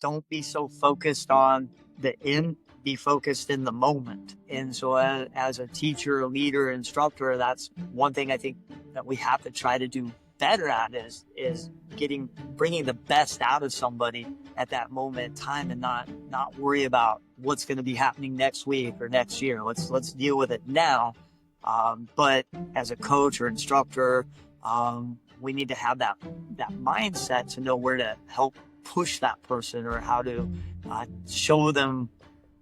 don't be so focused on the end, be focused in the moment. And so as a teacher, a leader, instructor, that's one thing I think that we have to try to do better at is bringing the best out of somebody at that moment in time, and not worry about what's going to be happening next week or next year. Let's deal with it now. But as a coach or instructor, we need to have that mindset to know where to help push that person, or how to show them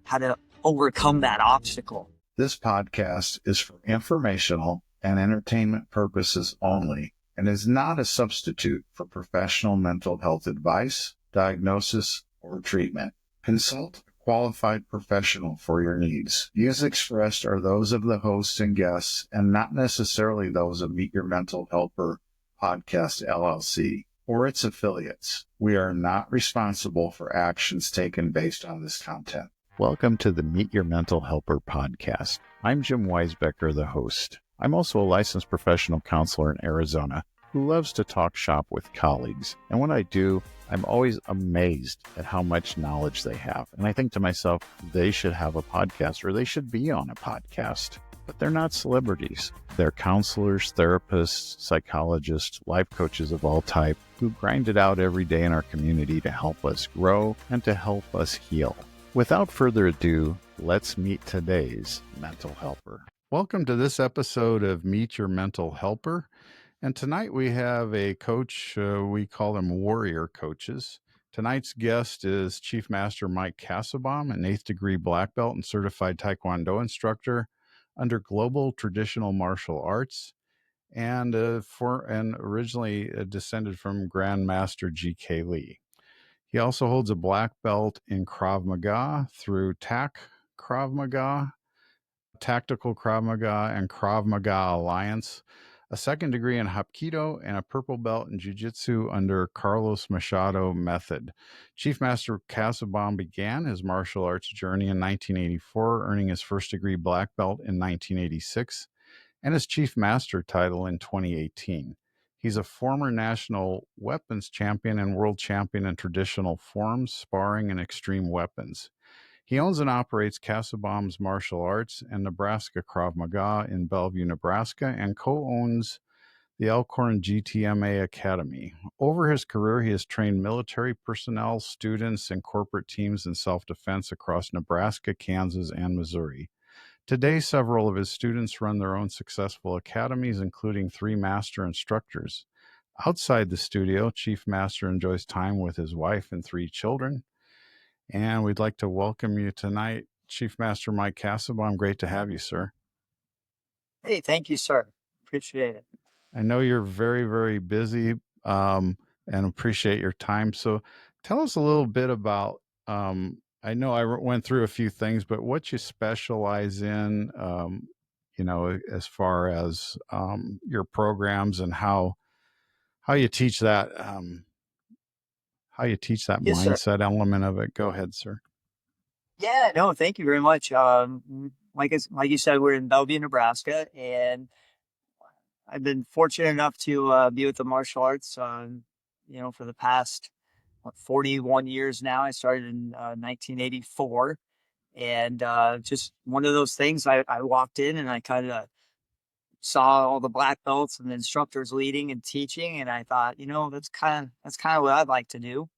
how to overcome that obstacle. This podcast is for informational and entertainment purposes only, and is not a substitute for professional mental health advice, diagnosis, or treatment. Consult a qualified professional for your needs. Views expressed are those of the hosts and guests, and not necessarily those of Meet Your Mental Helper Podcast LLC or its affiliates. We are not responsible for actions taken based on this content. Welcome to the Meet Your Mental Helper podcast. I'm Jim Weisbecker, the host. I'm also a licensed professional counselor in Arizona who loves to talk shop with colleagues. And when I do, I'm always amazed at how much knowledge they have. And I think to myself, they should have a podcast, or they should be on a podcast. But they're not celebrities. They're counselors, therapists, psychologists, life coaches of all type who grind it out every day in our community to help us grow and to help us heal. Without further ado, let's meet today's mental helper. Welcome to this episode of Meet Your Mental Helper. And tonight we have a coach, we call them warrior coaches. Tonight's guest is Chief Master Mike Kassebaum, an 8th degree black belt and certified taekwondo instructor under Global Traditional Martial Arts, and originally descended from Grandmaster G.K. Lee. He also holds a black belt in Krav Maga through Krav Maga, Tactical Krav Maga, and Krav Maga Alliance, a 2nd degree in Hapkido, and a purple belt in Jiu-Jitsu under Carlos Machado method. Chief Master Kassebaum began his martial arts journey in 1984, earning his 1st degree black belt in 1986, and his Chief Master title in 2018. He's a former national weapons champion and world champion in traditional forms, sparring, and extreme weapons. He owns and operates Kassebaum's Martial Arts and Nebraska Krav Maga in Bellevue, Nebraska, and co-owns the Elkhorn GTMA Academy. Over his career, he has trained military personnel, students, and corporate teams in self-defense across Nebraska, Kansas, and Missouri. Today, several of his students run their own successful academies, including 3 master instructors. Outside the studio, Chief Master enjoys time with his wife and 3 children. And we'd like to welcome you tonight, Chief Master Mike Kassebaum. Great to have you, sir. Hey, thank you, sir. Appreciate it. I know you're very, very busy, and appreciate your time. So tell us a little bit about, I know I went through a few things, but what you specialize in, as far as your programs and how you teach that, Yes, sir. mindset element of it. Go ahead, sir. Yeah, no, thank you very much. Like you said, we're in Bellevue, Nebraska, and I've been fortunate enough to be with the martial arts, for the past 41 years now. I started in 1984, and just one of those things. I walked in and I kind of saw all the black belts and the instructors leading and teaching, and I thought, that's kind of what I'd like to do.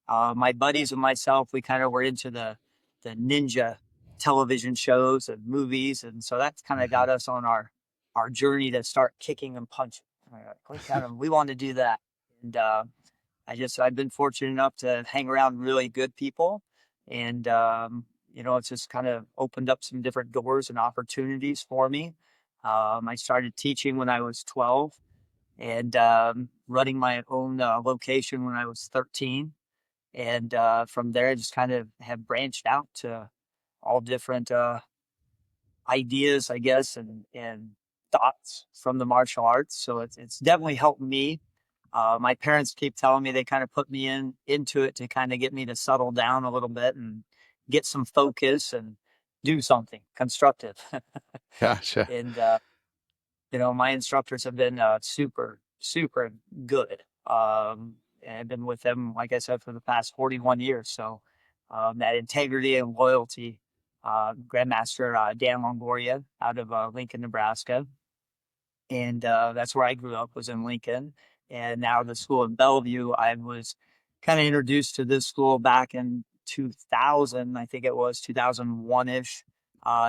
My buddies and myself, we kind of were into the ninja television shows and movies, and so that's kind of got us on our journey to start kicking and punching. We want to do that, and I've been fortunate enough to hang around really good people, and it's just kind of opened up some different doors and opportunities for me. I started teaching when I was 12, and running my own location when I was 13. And from there, I just kind of have branched out to all different ideas, I guess, and thoughts from the martial arts. So it's definitely helped me. My parents keep telling me they kind of put me into it to kind of get me to settle down a little bit and get some focus and do something constructive. Gotcha. And my instructors have been super, super good. and I've been with them, like I said, for the past 41 years. So that integrity and loyalty. Grandmaster Dan Longoria out of Lincoln, Nebraska, and that's where I grew up, was in Lincoln. And now the school in Bellevue, I was kind of introduced to this school back in 2000, I think it was 2001 ish,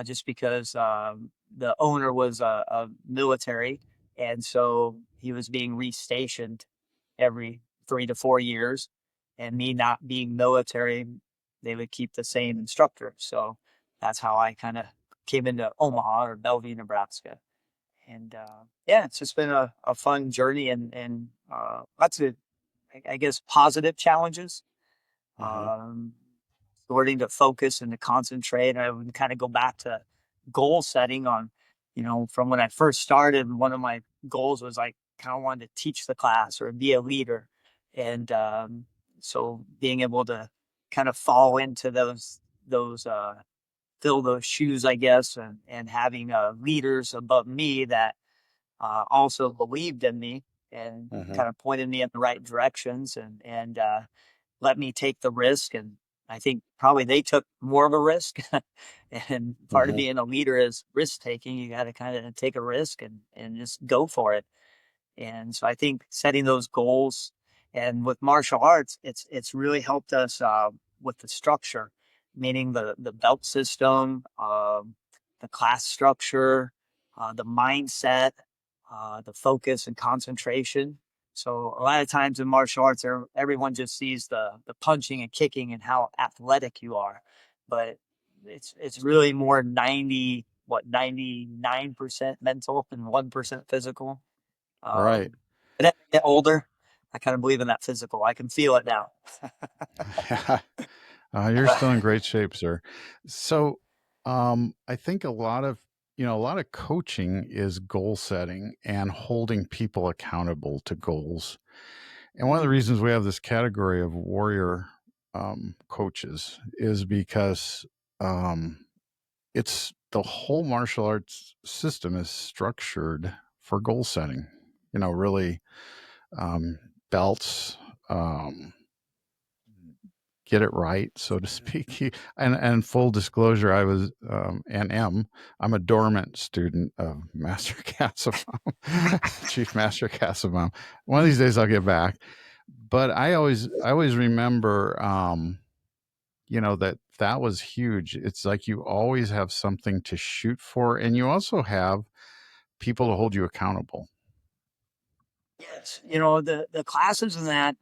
just because the owner was a military, and so he was being restationed every 3 to 4 years. And me not being military, they would keep the same instructor. So that's how I kind of came into Omaha or Bellevue, Nebraska. And yeah, it's just been a fun journey, and lots of, I guess, positive challenges. Mm-hmm. Um, Learning to focus and to concentrate. I would kind of go back to goal setting on, from when I first started. One of my goals was like kind of wanted to teach the class or be a leader, and so being able to kind of fall into those fill those shoes, I guess, and having leaders above me that also believed in me and Mm-hmm. kind of pointed me in the right directions, and let me take the risk. And I think probably they took more of a risk. And part of Mm-hmm. being a leader is risk taking. You got to kind of take a risk and just go for it. And so I think setting those goals, and with martial arts, it's really helped us with the structure, meaning the belt system, the class structure, the mindset, the focus and concentration. So a lot of times in martial arts, everyone just sees the punching and kicking and how athletic you are, but it's really more 99% mental and 1% physical. Right. But as I get older, I kind of believe in that physical. I can feel it now. You're still in great shape, sir. So, I think a lot of coaching is goal setting and holding people accountable to goals. And one of the Mm, reasons we have this category of warrior coaches is because um, it's the whole martial arts system is structured for goal setting. Really, um, belts. Um, get it right, so to speak. And full disclosure, I was and am I'm a dormant student of Master Kassebaum, Chief Master Kassebaum. One of these days I'll get back, but I always remember, that was huge. It's like you always have something to shoot for, and you also have people to hold you accountable. yes, the classes and that,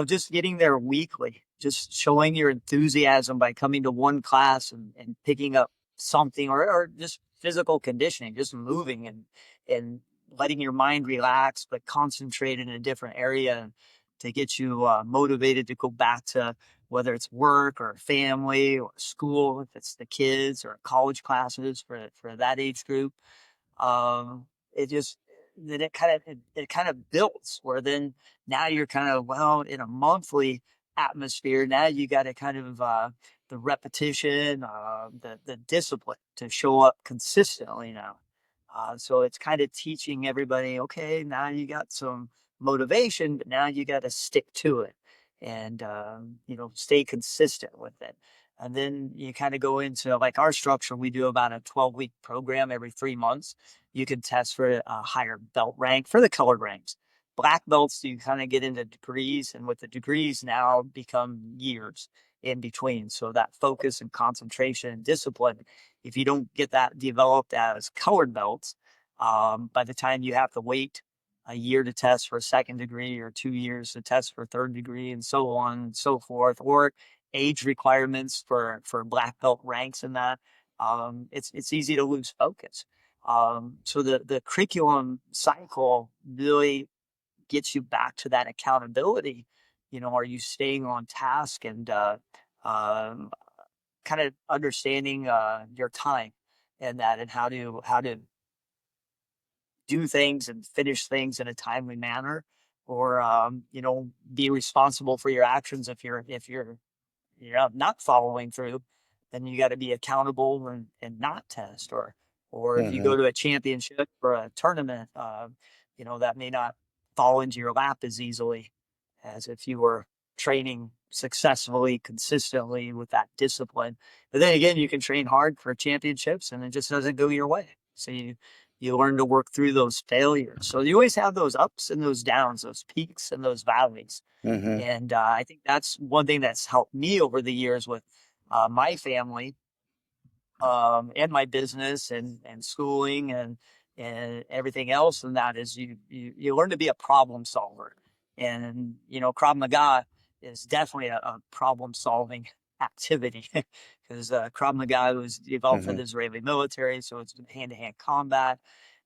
just getting there weekly, just showing your enthusiasm by coming to one class and picking up something, or just physical conditioning, just moving and letting your mind relax, but concentrate in a different area to get you motivated to go back to whether it's work or family or school, if it's the kids, or college classes for that age group. It just then it kind of builds where then now you're kind of, well, in a monthly atmosphere. Now you got to kind of the repetition, the discipline to show up consistently now. So it's kind of teaching everybody, okay, now you got some motivation, but now you got to stick to it, and stay consistent with it. And then you kind of go into, like, our structure. We do about a 12-week program every 3 months. You can test for a higher belt rank for the colored ranks. Black belts, you kind of get into degrees, and with the degrees now become years in between. So that focus and concentration and discipline, if you don't get that developed as colored belts, by the time you have to wait a year to test for a second degree, or 2 years to test for third degree, and so on and so forth, or age requirements for black belt ranks and that, it's easy to lose focus. So the curriculum cycle really gets you back to that accountability. Are you staying on task, and um, kind of understanding your time and that, and how to do things and finish things in a timely manner, or be responsible for your actions. If you're not following through, then you got to be accountable and not test. Or if you Hmm. go to a championship or a tournament, that may not. fall into your lap as easily as if you were training successfully, consistently with that discipline. But then again, you can train hard for championships and it just doesn't go your way. So you learn to work through those failures. So you always have those ups and those downs, those peaks and those valleys. Mm-hmm. And I think that's one thing that's helped me over the years with my family, and my business and schooling and everything else. And that is you learn to be a problem solver. And, Krav Maga is definitely a problem solving activity because Krav Maga was developed for Mm-hmm. the Israeli military. So it's hand to hand combat,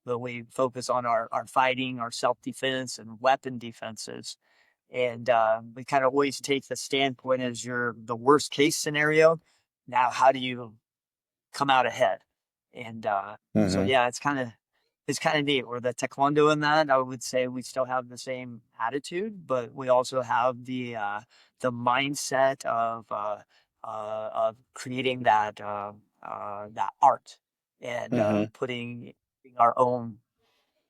but we focus on our fighting, our self defense and weapon defenses. And we kind of always take the standpoint as the worst case scenario. Now, how do you come out ahead? And so Mm-hmm. yeah, it's kind of neat. Where the taekwondo in that, I would say we still have the same attitude, but we also have the mindset of creating that art and Mm-hmm. putting our own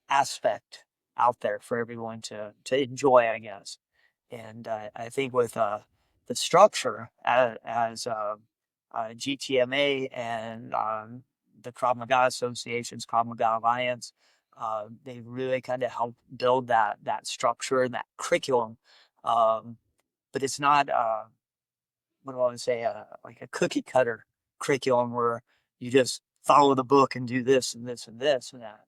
aspect out there for everyone to enjoy, I guess. And I think with the structure as GTMA and the Krav Maga Association's Krav Maga Alliance, they really kind of help build that structure and that curriculum. Um, but it's not what do I want to say, like a cookie cutter curriculum where you just follow the book and do this and this and this and that.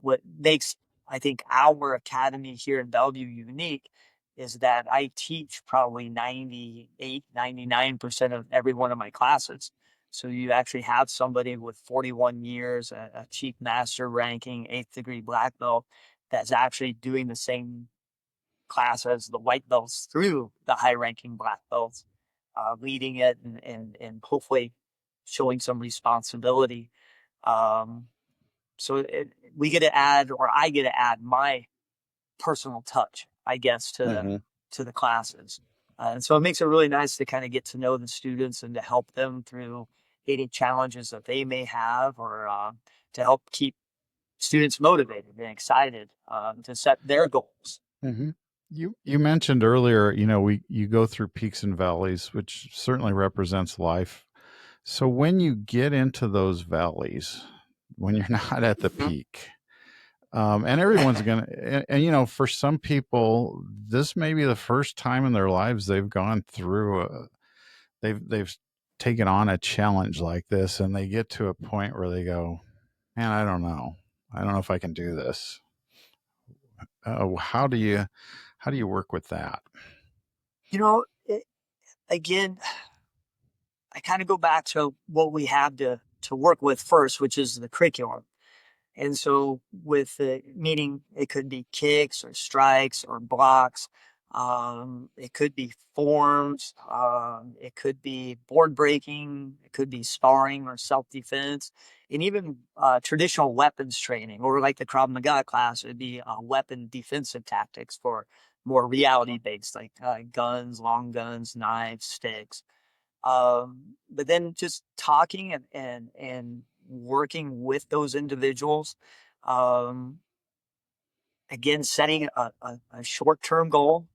What makes, I think, our academy here in Bellevue unique is that I teach probably 98, 99% of every one of my classes. So you actually have somebody with 41 years, a Chief Master ranking, eighth degree black belt, that's actually doing the same class as the white belts through the high ranking black belts, leading it and hopefully showing some responsibility. Um, so we get to add, or I get to add my personal touch, I guess, Mm-hmm. to the classes. And so it makes it really nice to kind of get to know the students and to help them through any challenges that they may have, or to help keep students motivated and excited to set their goals. Mm-hmm. You mentioned earlier, you go through peaks and valleys, which certainly represents life. So when you get into those valleys, when you're not at the Mhm. peak, and everyone's gonna, for some people, this may be the first time in their lives they've gone through they've taken on a challenge like this, and they get to a point where they go, man, I don't know if I can do this. How do you work with that? You know, again, I kind of go back to what we have to work with first, which is the curriculum. And so, with the meaning, it could be kicks or strikes or blocks. It could be forms. It could be board breaking. It could be sparring or self defense, and even traditional weapons training, or like the Krav Maga class, it would be weapon defensive tactics for more reality based, like guns, long guns, knives, sticks. But then just talking and working with those individuals, um, again, setting a short term goal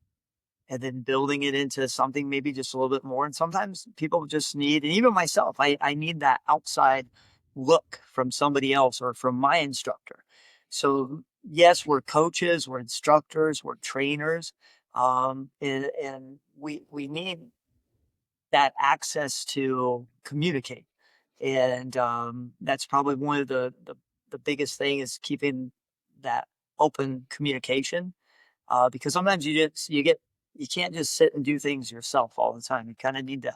and then building it into something maybe just a little bit more. And sometimes people just need, and even myself, I need that outside look from somebody else or from my instructor. So yes, we're coaches, we're instructors, we're trainers, and we need that access to communicate. And that's probably one of the biggest thing is keeping that open communication. Because sometimes you can't just sit and do things yourself all the time. You kind of need to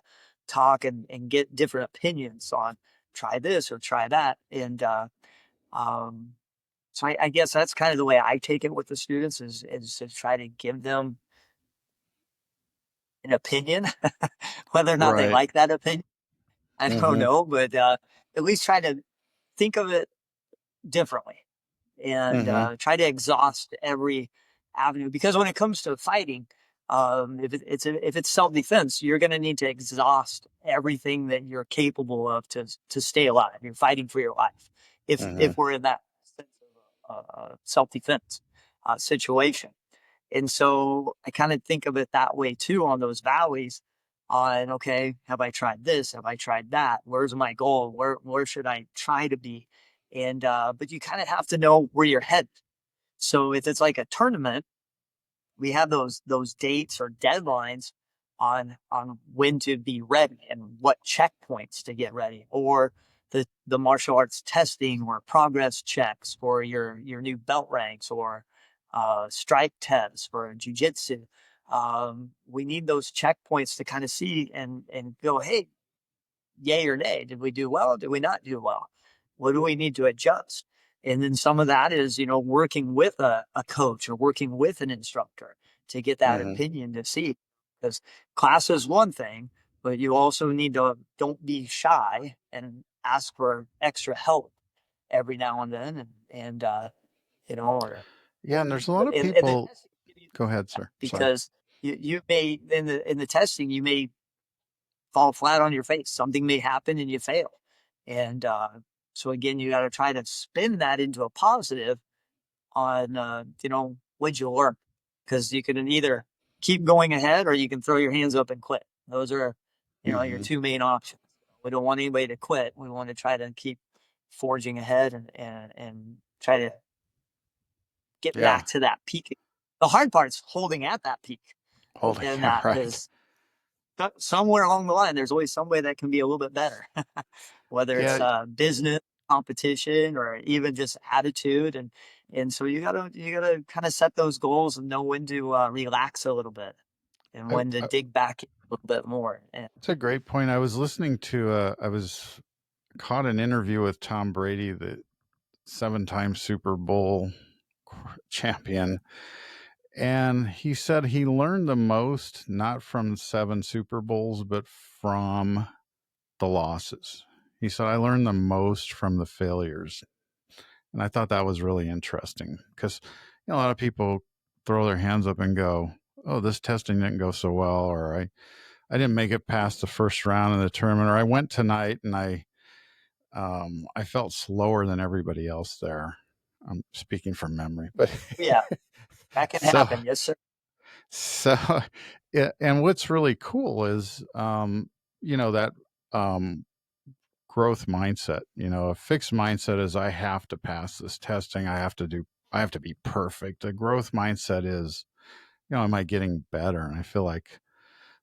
talk and get different opinions on try this or try that. And um, so I guess that's kind of the way I take it with the students is to try to give them an opinion, whether or not they Right. like that opinion. I don't Mm-hmm. know, but at least try to think of it differently and Mm-hmm. try to exhaust every avenue. Because when it comes to fighting, if it's self defense, you're going to need to exhaust everything that you're capable of to stay alive. You're fighting for your life. If Mm-hmm. we're in that sense of self defense, situation. And so I kind of think of it that way too, on those valleys, on, okay, have I tried this? Have I tried that? Where's my goal? Where should I try to be? And but you kind of have to know where you're headed. So if it's like a tournament, we have those dates or deadlines on when to be ready and what checkpoints to get ready, or the martial arts testing or progress checks for your new belt ranks, or strike tests for jujitsu. We need those checkpoints to kind of see and go, hey, yay or nay. Did we do well? Did we not do well? What do we need to adjust? And then some of that is, working with a coach or working with an instructor to get that Mm-hmm. opinion to see. Because class is one thing, but you also need to don't be shy and ask for extra help every now and then. Or Yeah, and there's a lot of and the people. testing give you Go ahead, sir. Sorry. because you may in the testing you may fall flat on your face. Something may happen and you fail. And so again, you got to try to spin that into a positive on, what you learn. Because you can either keep going ahead or you can throw your hands up and quit. Those are, your Mm-hmm. two main options. We don't want anybody to quit. We want to try to keep forging ahead and try to get Yeah. back to that peak. The hard part's holding at that peak Holding. and Yeah. that, Right. because somewhere along the line, there's always somebody that can be a little bit better, whether it's Yeah. business, competition, or even just attitude. And so you gotta kind of set those goals and know when to relax a little bit and when to dig back in a little bit more. And It's a great point. I was listening to. I was caught an interview with Tom Brady, the 7-time Super Bowl champion, and he said he learned the most not from 7 Super Bowls, but from the losses. He said, I learned the most from the failures. And I thought that was really interesting because a lot of people throw their hands up and go, oh, this testing didn't go so well, or I didn't make it past the first round of the tournament, or I went tonight and I felt slower than everybody else there. I'm speaking from memory, but yeah, that can so happen. Yes, sir. so yeah, and what's really cool is that growth mindset. A fixed mindset is I have to pass this testing. I have to be perfect. A growth mindset is, am I getting better? And I feel like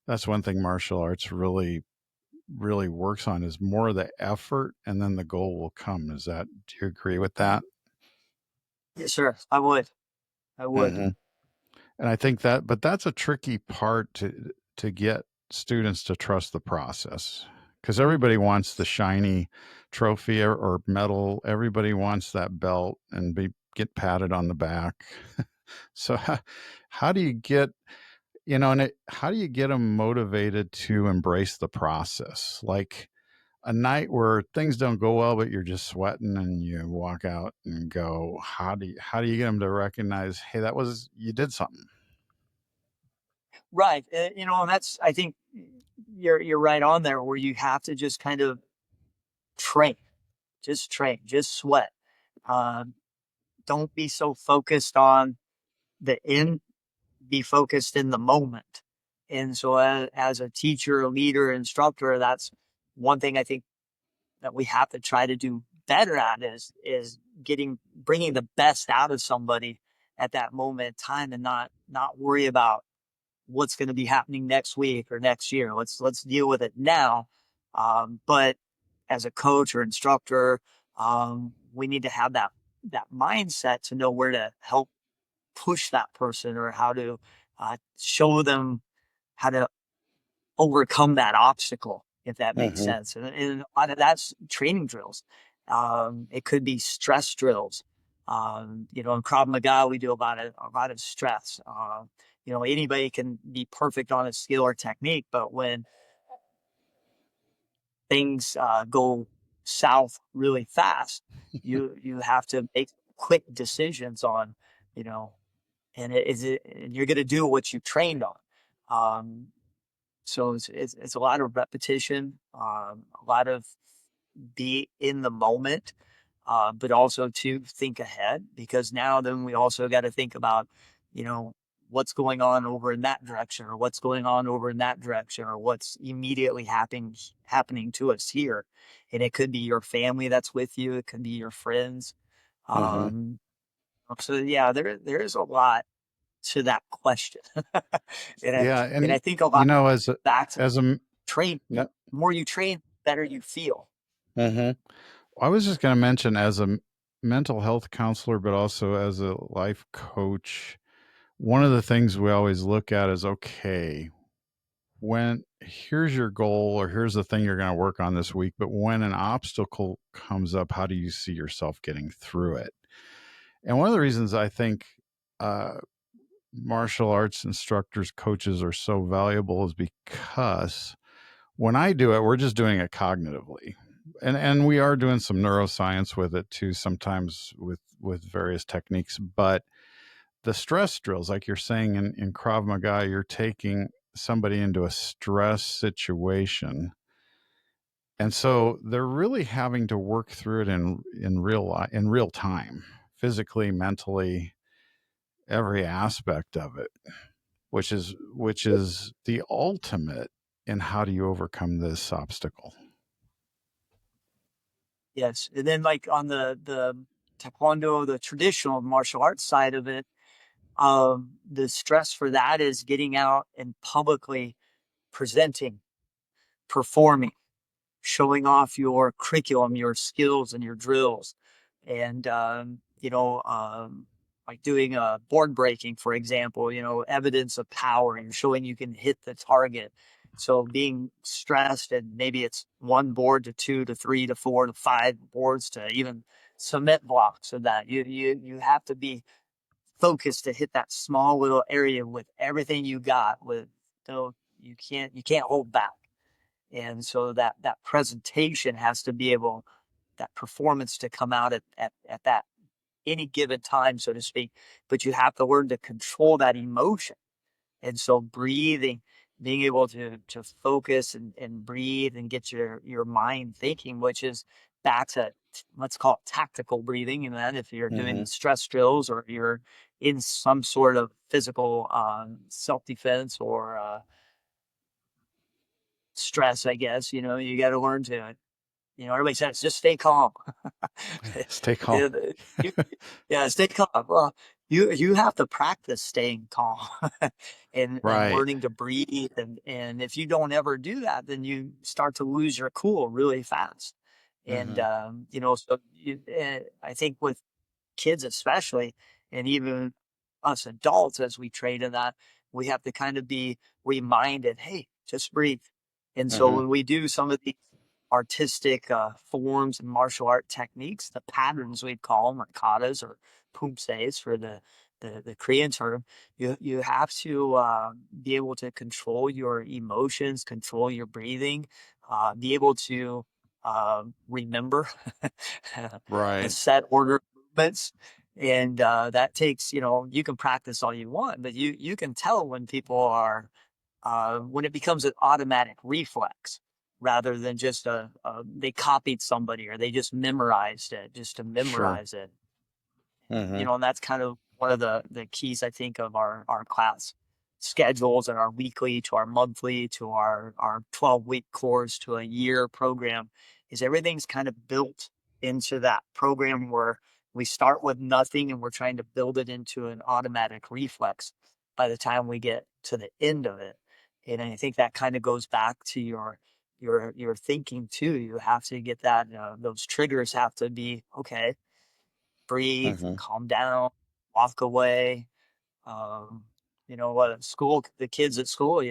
that's one thing martial arts really works on, is more of the effort, and then the goal will come. Do you agree with that? Yes, sir. I would. I would. Hmm. And I think but that's a tricky part to get students to trust the process, because everybody wants the shiny trophy or medal. Everybody wants that belt and get patted on the back. So how do you get how do you get them motivated to embrace the process? Like a night where things don't go well, but you're just sweating and you walk out and go, how do you get them to recognize, hey, you did something? Right. And that's, I think you're right on there, where you have to just kind of train, just sweat. Um, don't be so focused on the end, be focused in the moment. And so as a teacher, leader, instructor, that's one thing I think that we have to try to do better at is bringing the best out of somebody at that moment in time, and not worry about what's going to be happening next week or next year. Let's deal with it now. But as a coach or instructor, we need to have that mindset to know where to help push that person, or how to show them how to overcome that obstacle, if that makes Mm-hmm. sense. And a lot of that's training drills. It could be stress drills. In Krav Maga, we do a lot of stress. Anybody can be perfect on a skill or technique, but when things go south really fast, you have to make quick decisions on, you know, and you're going to do what you trained on. Um, so it's a lot of repetition, a lot of be in the moment, but also to think ahead, because now then we also got to think about, you know, what's going on over in that direction, or what's going on over in that direction, or what's immediately happening to us here. And it could be your family that's with you, it could be your friends. Mm-hmm. Um, so yeah, there is a lot to that question. and I, Yeah, and I and think a lot back to as a train. Yep. The more you train, the better you feel. Mm-hmm. I was just going to mention, as a mental health counselor, but also as a life coach, one of the things we always look at is, okay, when here's your goal, or here's the thing you're going to work on this week, but when an obstacle comes up, how do you see yourself getting through it? And one of the reasons I think uh, martial arts instructors, coaches are so valuable is because when I do it, we're just doing it cognitively. And we are doing some neuroscience with it too, sometimes with various techniques. But the stress drills, like you're saying in Krav Maga, you're taking somebody into a stress situation. And so they're really having to work through it in real time, physically, mentally, every aspect of it, which is the ultimate in how do you overcome this obstacle. Yes. And then like on the taekwondo, the traditional martial arts side of it, the stress for that is getting out and publicly presenting, performing, showing off your curriculum, your skills, and your drills. And, like doing a board breaking, for example, evidence of power, and showing you can hit the target. So being stressed, and maybe it's one board to two to three to four to five boards to even cement blocks of that. You have to be focused to hit that small little area with everything you got. With no, you can't hold back. And so that presentation has to be able, that performance to come out at that any given time, so to speak. But you have to learn to control that emotion. And so breathing, being able to focus and breathe and get your mind thinking, which is back to, let's call it tactical breathing. And then if you're Mm-hmm. doing stress drills, or you're in some sort of physical self-defense, or stress, I guess, you got to learn to, everybody says just stay calm. Stay calm. Yeah, yeah, stay calm. Well, you have to practice staying calm and Right. learning to breathe. And if you don't ever do that, then you start to lose your cool really fast. And Mm-hmm. so I think with kids especially, and even us adults as we train in that, we have to kind of be reminded, hey, just breathe. And so Mm-hmm. when we do some of these artistic forms and martial art techniques, the patterns we'd call them, or katas or pumses for the Korean term, you have to be able to control your emotions, control your breathing, be able to remember the Right. set order of movements. And that takes, you can practice all you want, but you can tell when people are, when it becomes an automatic reflex rather than just they copied somebody, or they just memorized it just to Sure. memorize it. Mm-hmm. And that's kind of one of the keys, I think, of our class schedules, and our weekly to our monthly to our 12-week course to a year program, is everything's kind of built into that program, where we start with nothing and we're trying to build it into an automatic reflex by the time we get to the end of it. And I think that kind of goes back to your thinking too. You have to get that, those triggers have to be okay, breathe, Mm-hmm. calm down, walk away. What school, the kids at school,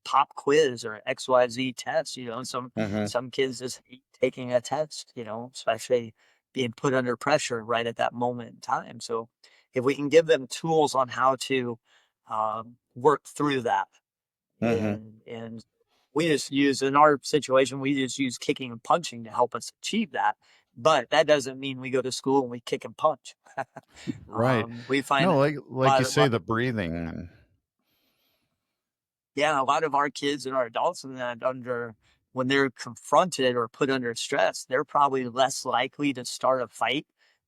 pop quiz or XYZ test, some Mm-hmm. some kids just hate taking a test, especially being put under pressure right at that moment in time. So if we can give them tools on how to work through that, Mm-hmm. and we just use, in our situation, we just use kicking and punching to help us achieve that. But that doesn't mean we go to school and we kick and punch. Right. We find No, that a like you lot of say, the breathing and yeah, a lot of our kids and our adults in that under when they're confronted or put under stress, they're probably less likely to start a fight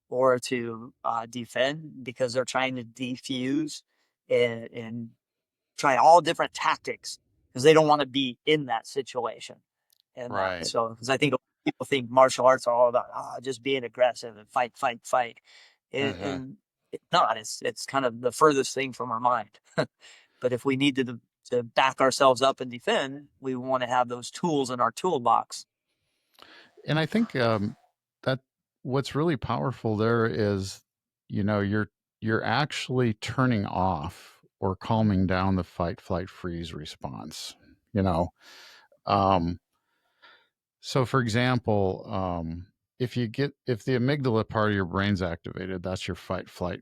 or to defend because they're trying to defuse and try all different tactics because they don't want to be in that situation. And Right. so, because I think people think martial arts are all about just being aggressive and fight, fight, fight, Uh-huh. and it's not. It's kind of the furthest thing from our mind. But if we need to back ourselves up and defend, we want to have those tools in our toolbox. And I think that what's really powerful there is, you're actually turning off or calming down the fight, flight, freeze response. You know, um, so for example, if the amygdala part of your brain's activated, that's your fight, flight,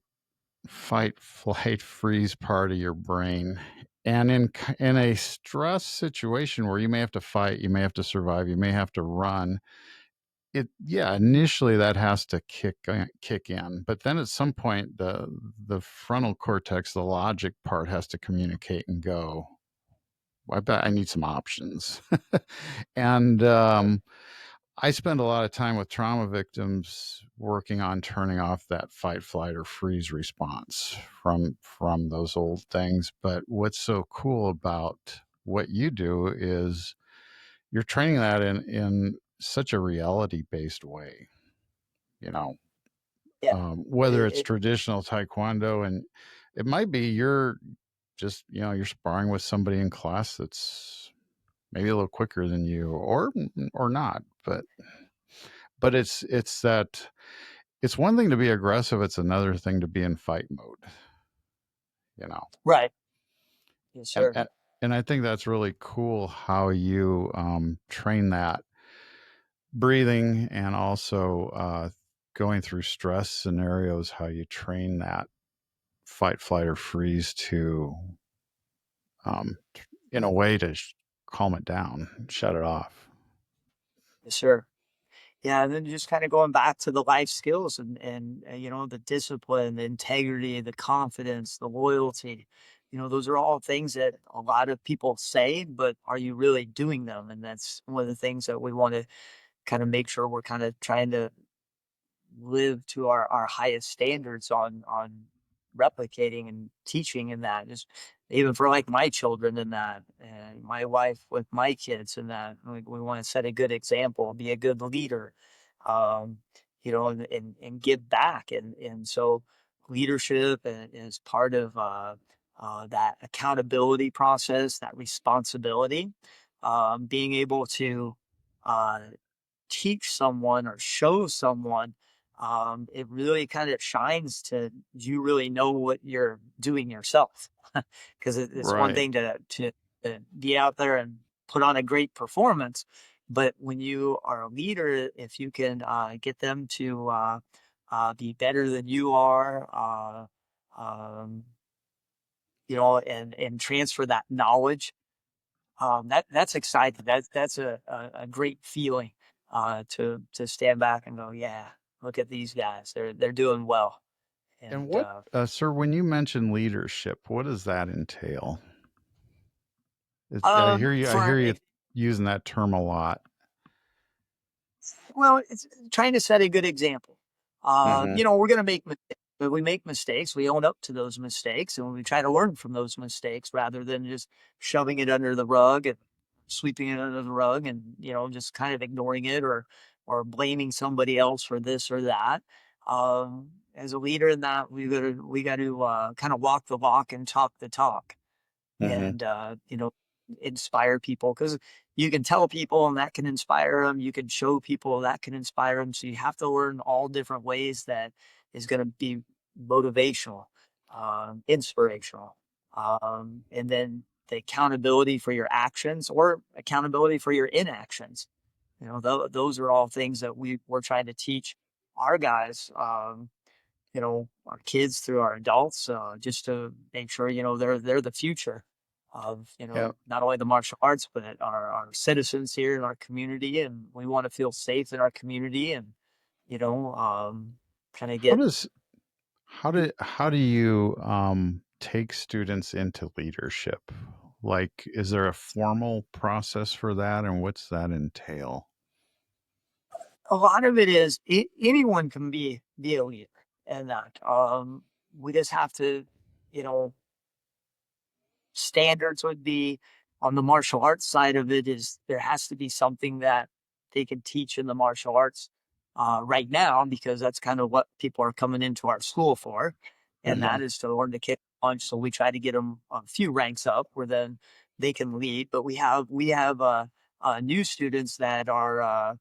freeze part of your brain. And in a stress situation where you may have to fight, you may have to survive, you may have to run, initially that has to kick in, but then at some point the frontal cortex, the logic part, has to communicate and go, I bet I need some options. And I spend a lot of time with trauma victims working on turning off that fight, flight, or freeze response from those old things. But what's so cool about what you do is you're training that in such a reality based way, you know, Yeah, whether it's it, traditional taekwondo, and it might be you're just, you're sparring with somebody in class that's maybe a little quicker than you, or not, but it's that it's one thing to be aggressive, it's another thing to be in fight mode, you know. right. Yes, and sir. and, and I think that's really cool how you train that breathing, and also going through stress scenarios, how you train that fight, flight, or freeze to um, in a way to calm it down, shut it off. Yes, sir. Yeah, and then just kind of going back to the life skills and the discipline, the integrity, the confidence, the loyalty. Those are all things that a lot of people say, but are you really doing them? And that's one of the things that we want to kind of make sure we're kind of trying to live to our highest standards on replicating and teaching in that. Just even for like my children in that, and my wife with my kids in that, like we want to set a good example, be a good leader, um, and give back. And so leadership is part of that accountability process, that responsibility, being able to uh, teach someone or show someone, it really kind of shines to you really know what you're doing yourself. Because it's one Right. thing to be out there and put on a great performance, but when you are a leader, if you can get them to be better than you are, and transfer that knowledge, that's exciting. That's a great feeling to stand back and go, yeah, look at these guys. They're doing well. And And what, sir, when you mention leadership, what does that entail? I for hear you using that term a lot. Well, it's trying to set a good example. Hmm. We're going to make mistakes. When we make mistakes, we own up to those mistakes and we try to learn from those mistakes rather than just shoving it under the rug and sweeping it under the rug and, just kind of ignoring it or blaming somebody else for this or that. As a leader in that, we got to kind of walk the walk and talk the talk Hmm. and inspire people because you can tell people and that can inspire them, you can show people that can inspire them, so you have to learn all different ways that is going to be motivational, inspirational, and then the accountability for your actions or accountability for your inactions. Those are all things that we're trying to teach our guys, our kids through our adults, just to make sure, they're the future of, Yeah. not only the martial arts, but our citizens here in our community. And we want to feel safe in our community and, you know, um, kind of How get, does how do you take students into leadership? Like, is there a formal process for that, and what's that entail? A lot of it is anyone can be a leader, and that we just have to, you know, standards would be on the martial arts side of it is there has to be something that they can teach in the martial arts right now because that's kind of what people are coming into our school for, and Mm-hmm. that is to learn to kick punch. So we try to get them a few ranks up where then they can lead. But we have new students that are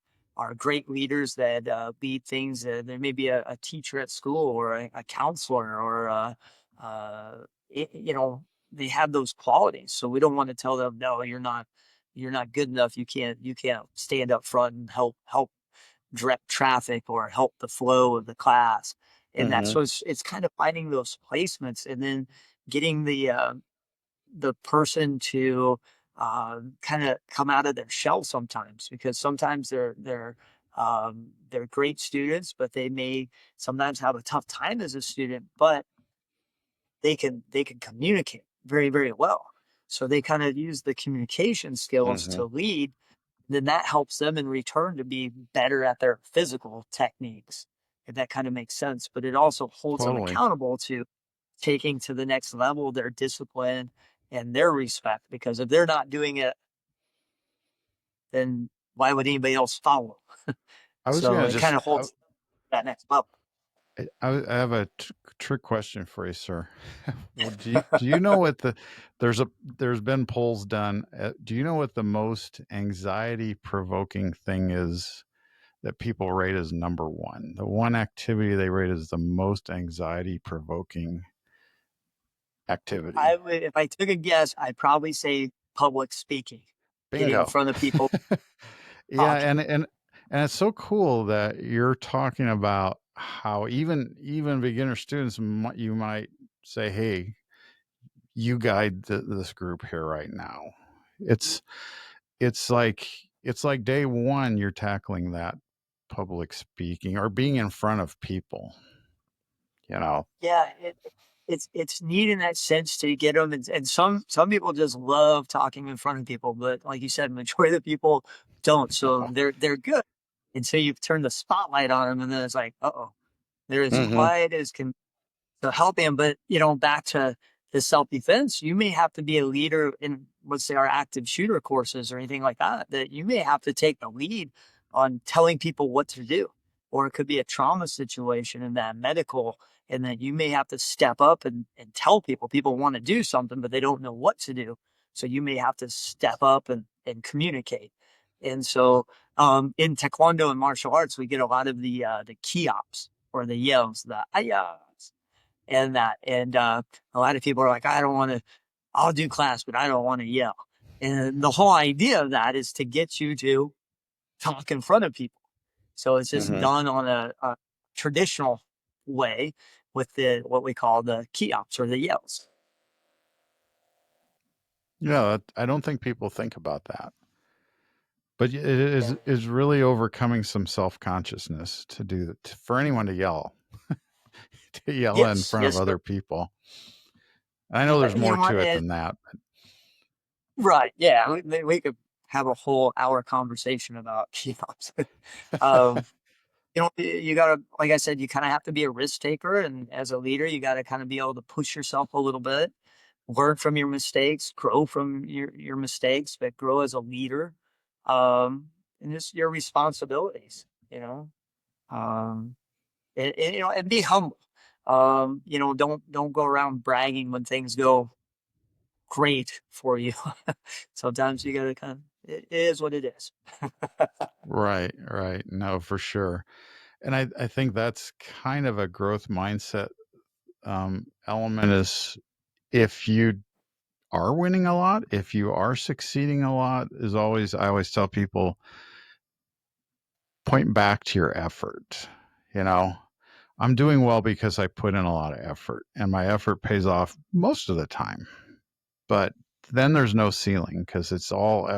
great leaders that lead things. There may be a teacher at school or a counselor or uh, you know, they have those qualities. So we don't want to tell them, no, you're not good enough. You can't stand up front and help direct traffic or help the flow of the class. And that, Mm-hmm. so it's kind of finding those placements and then getting the person to kind of come out of their shell sometimes because sometimes they're great students, but they may sometimes have a tough time as a student, but they can communicate very, very well. So they kind of use the communication skills Mm-hmm. to lead. Then that helps them in return to be better at their physical techniques, if that kind of makes sense. But it also holds them Totally. accountable to taking to the next level their discipline and their respect. Because if they're not doing it, then why would anybody else follow? I was So gonna it kind just of holds that next level. I have a trick question for you, sir. Well, do you know what there's been polls done? Do you know what the most anxiety provoking thing is that people rate as number one? The one activity they rate as the most anxiety provoking activity. I would, if I took a guess, I'd probably say public speaking, getting in Bingo. front of people Yeah, talking. and it's so cool that you're talking about how even beginner students you might say, "Hey, you guide this group here right now." It's it's like it's like day one you're tackling that public speaking or being in front of people. You know. Yeah, it's neat in that sense to get them, and some people just love talking in front of people, but like you said, majority of the people don't. So they're good, and so you've turned the spotlight on them, and then it's like, oh, they're as Mm-hmm. quiet as can. So help him. But back to the self defense, you may have to be a leader in, let's say, our active shooter courses or anything like that. That you may have to take the lead on telling people what to do, or it could be a trauma situation in that medical, and that you may have to step up and tell people. People want to do something, but they don't know what to do. So you may have to step up and communicate. And so in taekwondo and martial arts, we get a lot of the kiops or the yells, the ayah and that. And a lot of people are like, I don't want to, I'll do class, but I don't want to yell. And the whole idea of that is to get you to talk in front of people. So it's just Mm-hmm. done on a traditional way with the what we call the kiops or the yells. Yeah, I don't think people think about that. But it Yeah. is really overcoming some self consciousness to do that for anyone to yell to yell in Yes. front of Yes, sir. other people. I know Yeah. there's You more know what? to it than that. Right. Yeah. We could have a whole hour conversation about kiops. um, you gotta, like I said, you kind of have to be a risk taker, and as a leader, you got to kind of be able to push yourself a little bit, learn from your mistakes, grow from your mistakes, but grow as a leader, and just your responsibilities. Um, and be humble. Don't go around bragging when things go great for you. Sometimes you gotta it is what it is. Right, right. No, for sure. And I think that's kind of a growth mindset element is if you are winning a lot, if you are succeeding a lot, is always, I always tell people, point back to your effort. You know, I'm doing well because I put in a lot of effort and my effort pays off most of the time. But then there's no ceiling because it's all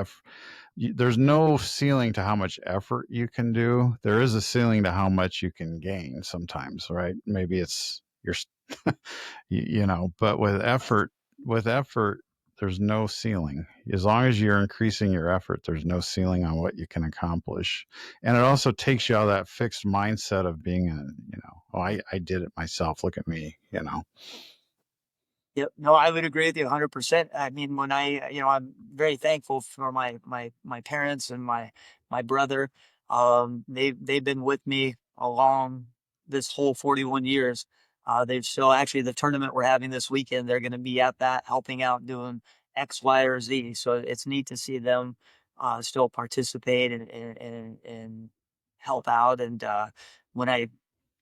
there's no ceiling to how much effort you can do. There is a ceiling to how much you can gain sometimes, right? Maybe it's your, but with effort, there's no ceiling. As long as you're increasing your effort, there's no ceiling on what you can accomplish. And it also takes you out of that fixed mindset of being oh, I did it myself. Look at me, Yep. No, I would agree with you 100%. I mean, I'm very thankful for my parents and my brother. They've been with me along this whole 41 years. They've still actually the tournament we're having this weekend, they're going to be at that, helping out doing X, Y, or Z. So it's neat to see them still participate and help out. And when I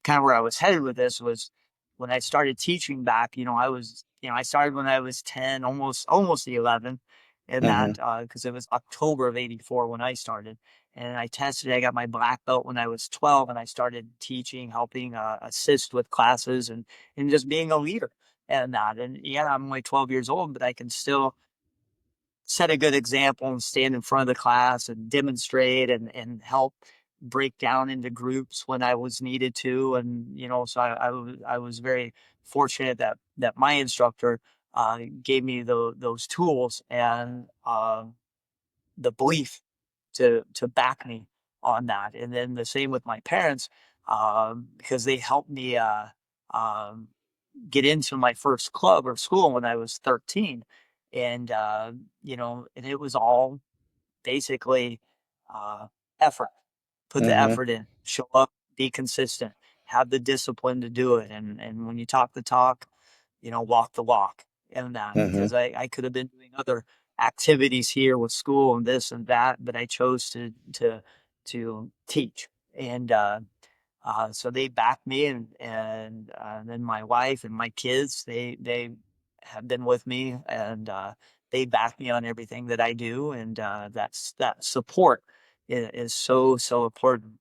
kind of where I was headed with this was when I started teaching back, I started when I was 10, almost 11 in that, Mm-hmm. because it was October of 84 when I started. And I got my black belt when I was 12 and I started teaching, helping assist with classes and just being a leader and that. And yeah, I'm only 12 years old, but I can still set a good example and stand in front of the class and demonstrate and help break down into groups when I was needed to. And, so I was very fortunate that my instructor gave me those tools and the belief to back me on that. And then the same with my parents, because they helped me um, get into my first club or school when I was 13. And, and it was all basically uh, effort. Put the Mm-hmm. effort in, show up, be consistent, have the discipline to do it. And when you talk the talk, walk the walk and that, Mm-hmm. because I could have been doing other activities here with school and this and that, but I chose to teach. And so they backed me, and then my wife and my kids, they have been with me, and they back me on everything that I do, and that support is so important.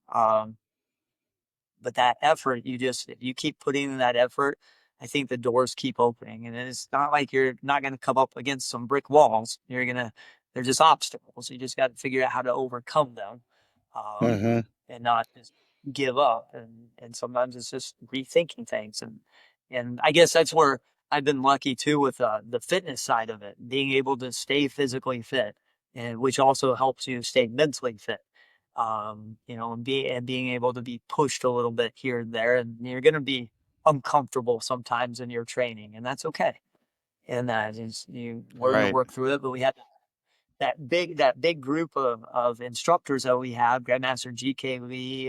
But that effort, if you keep putting in that effort, I think the doors keep opening, and it's not like you're not going to come up against some brick walls. They're just obstacles. You just got to figure out how to overcome them, um, Mm-hmm. and not just give up. And sometimes it's just rethinking things, and I guess that's where I've been lucky too with the fitness side of it, being able to stay physically fit, and which also helps you stay mentally fit, and being able to be pushed a little bit here and there, and you're going to be uncomfortable sometimes in your training, and that's okay. And that is you learn to Right. work through it. But we had that big group of instructors that we have: Grandmaster GK Lee,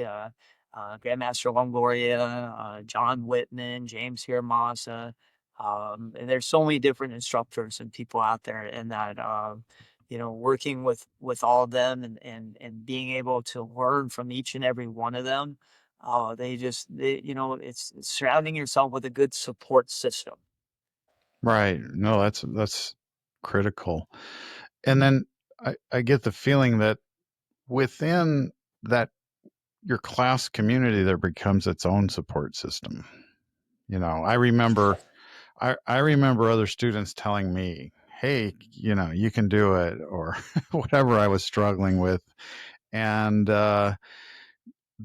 Grandmaster Longoria, John Whitman, James Hiramasa. And there's so many different instructors and people out there, and that working with all of them and being able to learn from each and every one of them. It's surrounding yourself with a good support system. Right. No, that's critical. And then I get the feeling that within that your class community there becomes its own support system. I remember other students telling me, "Hey, you can do it," or whatever I was struggling with. And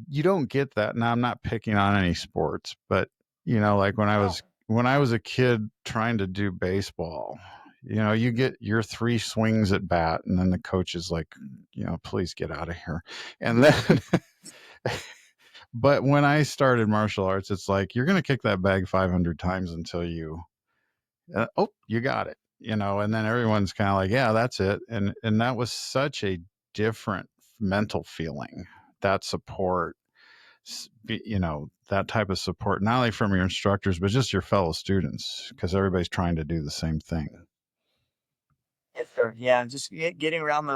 you don't get that. Now, I'm not picking on any sports, but like Oh, when I was a kid trying to do baseball, you get your three swings at bat, and then the coach is like, please get out of here. And then, but when I started martial arts, it's like you're going to kick that bag 500 times until oh, you got it. And then everyone's kind of like, yeah, that's it. And that was such a different mental feeling. That support, that type of support, not only from your instructors, but just your fellow students, because everybody's trying to do the same thing. yes, sir. Yeah, just getting around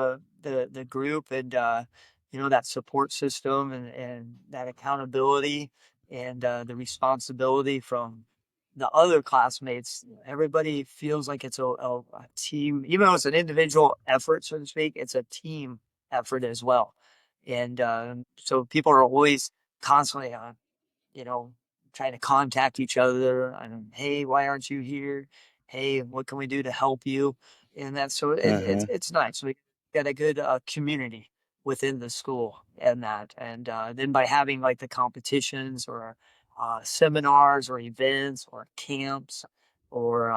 the group and that support system and that accountability and the responsibility from the other classmates. Everybody feels like it's a team, even though it's an individual effort, so to speak. It's a team effort as well, and so people are always constantly you know, trying to contact each other and, hey, why aren't you here? Hey, what can we do to help you? And that's so Mm-hmm. it's nice. We got a good community within the school and that. And then by having like the competitions or seminars or events or camps or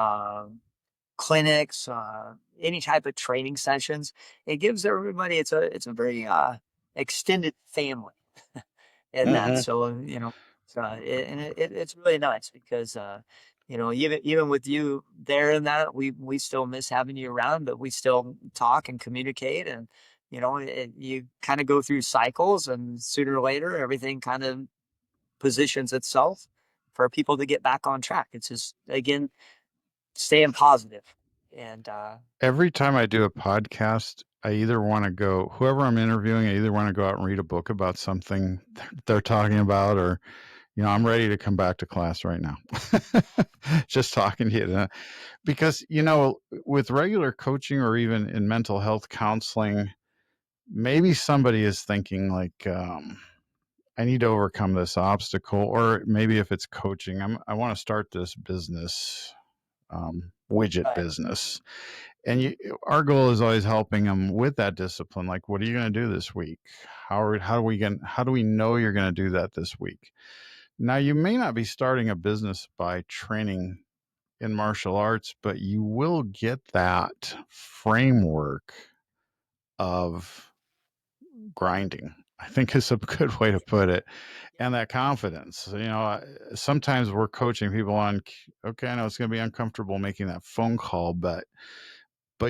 clinics, any type of training sessions. It gives everybody, it's a very extended family in that. Mm-hmm. So, it's really nice because, even with you there and that, we still miss having you around, but we still talk and communicate. And, you kind of go through cycles, and sooner or later, everything kind of positions itself for people to get back on track. It's just, again, staying positive. And, Every time I do a podcast, I either want to go, whoever I'm interviewing, I either want to go out and read a book about something they're talking about, or, I'm ready to come back to class right now. Just talking to you. Because, with regular coaching or even in mental health counseling, maybe somebody is thinking like, I need to overcome this obstacle, or maybe if it's coaching, I want to start this business, widget right. business. And our goal is always helping them with that discipline. Like, what are you going to do this week? How do we know you're going to do that this week? Now, you may not be starting a business by training in martial arts, but you will get that framework of grinding, I think is a good way to put it. And that confidence, sometimes we're coaching people on, okay, I know it's going to be uncomfortable making that phone call, but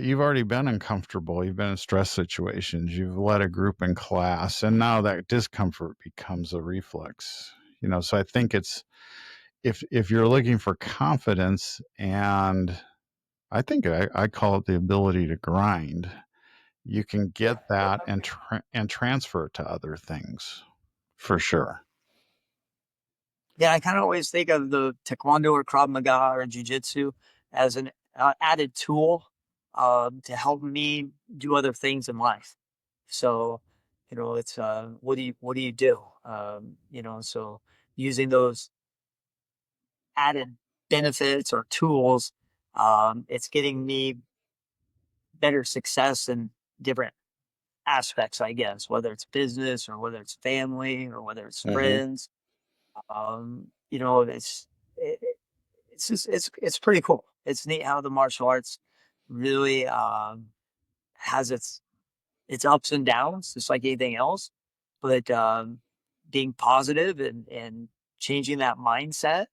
you've already been uncomfortable. You've been in stress situations. You've led a group in class, and now that discomfort becomes a reflex. So I think it's, if you're looking for confidence, and I think I call it the ability to grind, you can Yeah. get that and transfer it to other things for sure. Yeah, I kind of always think of the taekwondo or Krav Maga or jujitsu as an added tool to help me do other things in life. So, it's what do you do? So using those added benefits or tools, it's getting me better success in different aspects, I guess, whether it's business or whether it's family or whether it's Mm-hmm. friends. It's it, it's just it's pretty cool. It's neat how the martial arts really has its ups and downs, just like anything else. But being positive and changing that mindset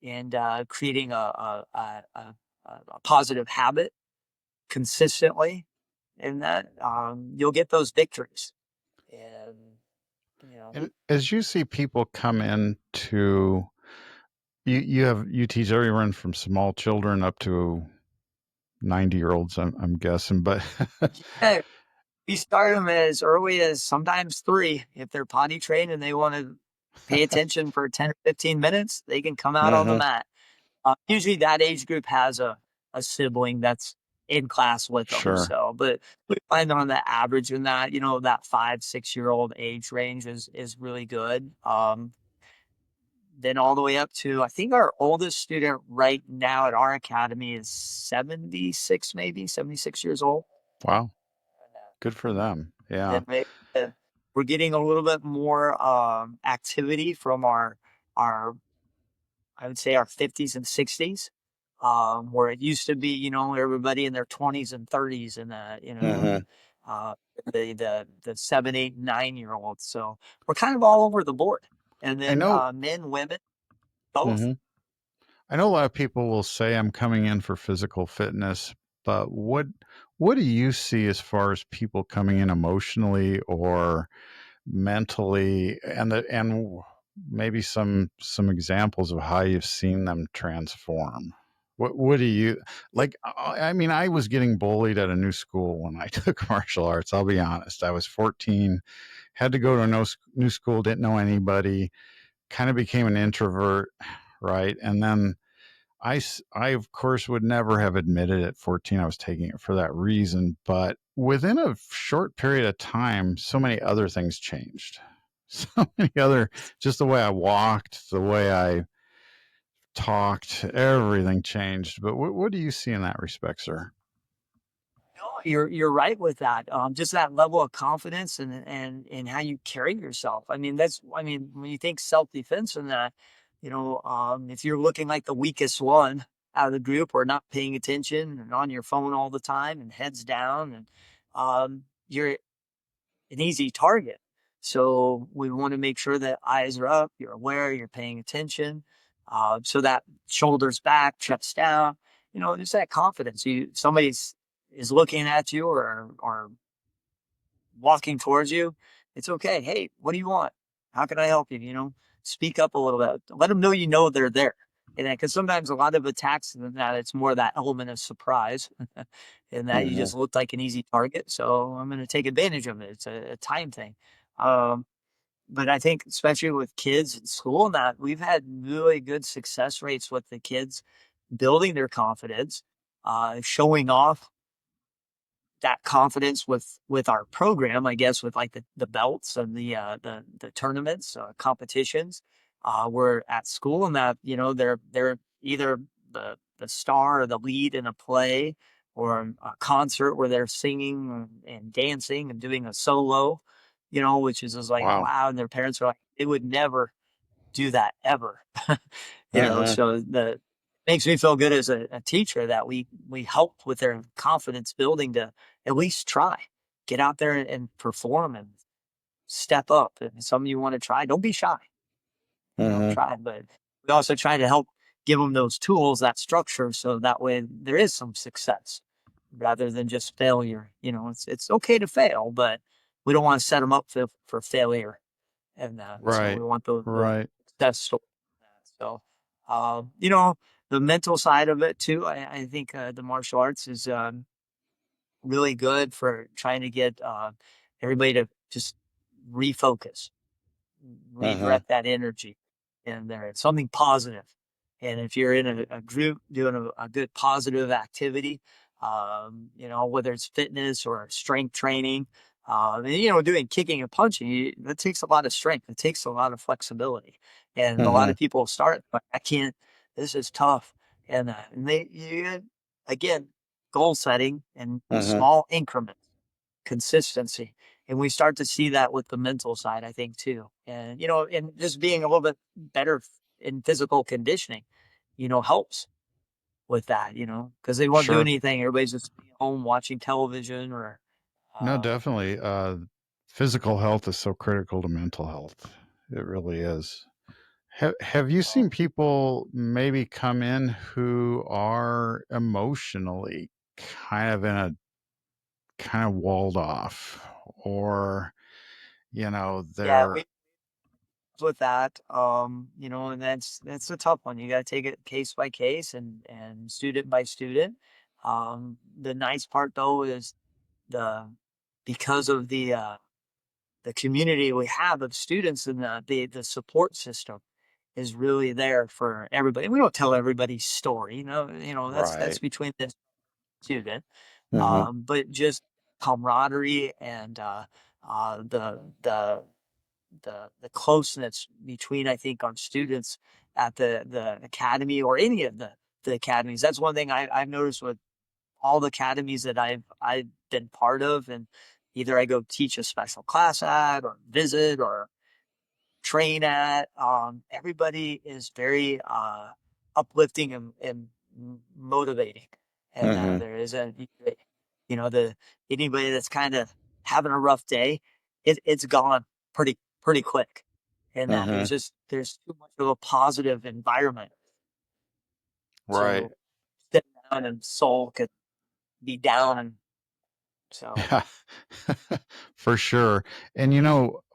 and creating a positive habit consistently, and that you'll get those victories. And you know, And as you see people come into, you teach everyone from small children up to 90-year-olds, I'm guessing, but yeah, we start them as early as sometimes 3. If they're potty trained and they want to pay attention for 10 or 15 minutes, they can come out on the Mm-hmm. mat. Usually that age group has a sibling that's in class with them. sure. So, but we find on the average in that, that 5, 6 year old age range is really good. Then all the way up to, I think our oldest student right now at our academy is 76, maybe 76 years old. Wow. Good for them. Yeah. And we're getting a little bit more activity from our I would say our 50s and 60s, where it used to be, everybody in their 20s and 30s, and Mm-hmm. uh, the 7, 8, 9 year olds. So we're kind of all over the board, and I then know. men, women, both. hmm I know a lot of people will say I'm coming in for physical fitness, but what do you see as far as people coming in emotionally or mentally, and maybe some examples of how you've seen them transform? What do you like? I mean, I was getting bullied at a new school when I took martial arts. I'll be honest. I was 14, had to go to a new school, didn't know anybody, kind of became an introvert, right? And then I of course would never have admitted at 14 I was taking it for that reason, but within a short period of time, so many other things changed. So many other, just the way I walked, the way I talked, everything changed. But what do you see in that respect, sir? No, you're right with that. Just that level of confidence and how you carry yourself. I mean, when you think self defense and that, if you're looking like the weakest one, out of the group or not paying attention and on your phone all the time and heads down, and you're an easy target. So we want to make sure that eyes are up, you're aware, you're paying attention, so that shoulders back, chest down. Just that confidence. Somebody's is looking at you or walking towards you. It's okay. Hey, what do you want? How can I help you? Speak up a little bit. Let them know they're there. And because sometimes a lot of attacks than that, it's more that element of surprise, and that you Mm-hmm. just looked like an easy target. So I'm going to take advantage of it. It's a time thing. Um, but I think especially with kids in school and that, we've had really good success rates with the kids building their confidence, showing off that confidence with our program, I guess, with like the belts and the tournaments, competitions. We're at school and that, they're either the star or the lead in a play or a concert where they're singing and dancing and doing a solo, which is just like, Wow. wow. And their parents are like, they would never do that ever. Mm-hmm. So the makes me feel good as a teacher that we help with their confidence building to at least try, get out there and perform and step up. And some of you want to try, don't be shy, Mm-hmm. try. But we also try to help give them those tools, that structure, so that way there is some success rather than just failure. It's okay to fail, but we don't want to set them up for failure. And so Right. we want those Right. success stories. So, the mental side of it too. I think the martial arts is really good for trying to get everybody to just refocus, Mm-hmm. redirect that energy in there. It's something positive. And if you're in a group doing a good positive activity, whether it's fitness or strength training, doing kicking and punching, that takes a lot of strength. It takes a lot of flexibility. And a lot Mm-hmm. of people start, but I can't, this is tough. And again, goal setting and Mm-hmm. small increments, consistency. And we start to see that with the mental side, I think, too. And just being a little bit better in physical conditioning, helps with that, because they won't do Sure. anything. Everybody's just home watching television or, No, uh, definitely. Physical health is so critical to mental health. It really is. Have you uh, seen people maybe come in who are emotionally kind of in a kind of walled off, or, yeah, they're we with that, and that's a tough one. You got to take it case by case and student by student. The nice part though is the because of the community we have of students and the support system is really there for everybody. We don't tell everybody's story, that's right. between the student, Mm-hmm. but just camaraderie and the closeness between, I think, our students at the academy or any of the academies. That's one thing I've noticed with all the academies that I've been part of, and either I go teach a special class at or visit or train at. Everybody is very uplifting and motivating, and Mm-hmm. there isn't, the anybody that's kind of having a rough day, it's gone pretty quick, and that Mm-hmm. there's too much of a positive environment Right. to sit down and sulk and be down, and so Yeah, for sure. And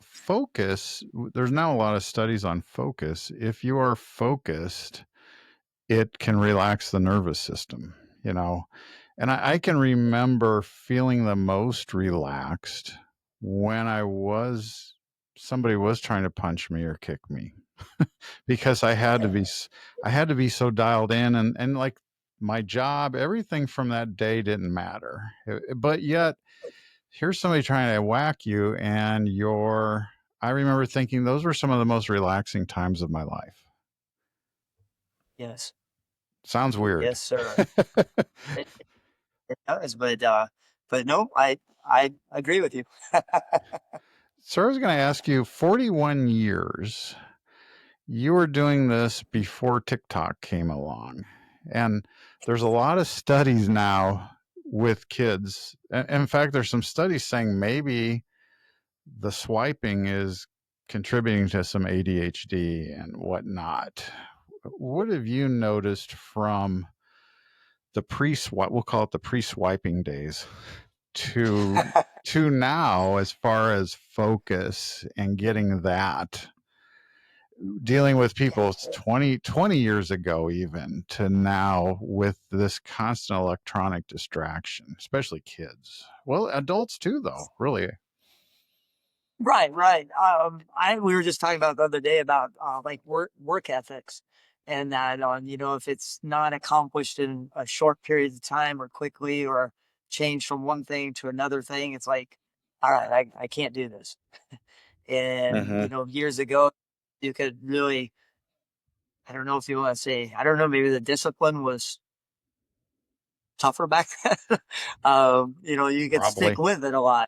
focus, there's now a lot of studies on focus. If you are focused, it can relax the nervous system, you know. And I can remember feeling the most relaxed when somebody was trying to punch me or kick me, because I had to be so dialed in, and like my job, everything from that day didn't matter. But yet here's somebody trying to whack you, and I remember thinking those were some of the most relaxing times of my life. yes, Sounds weird. yes, sir. It, it does, but no, I agree with you. So I was going to ask you, 41 years, you were doing this before TikTok came along. And there's a lot of studies now with kids. In fact, there's some studies saying maybe the swiping is contributing to some ADHD and whatnot. What have you noticed from the pre-swipe? We'll call it the pre-swiping days to now, as far as focus and getting that, dealing with people 20 years ago even to now with this constant electronic distraction, especially kids. Well, adults too, though, really. Right, right. We were just talking about the other day about like work ethics, and that if it's not accomplished in a short period of time or quickly or change from one thing to another thing, it's like, all right, I can't do this. And Mm-hmm. years ago, you could really, I don't know if you want to say, I don't know, maybe the discipline was tougher back then. You could stick Probably. with it a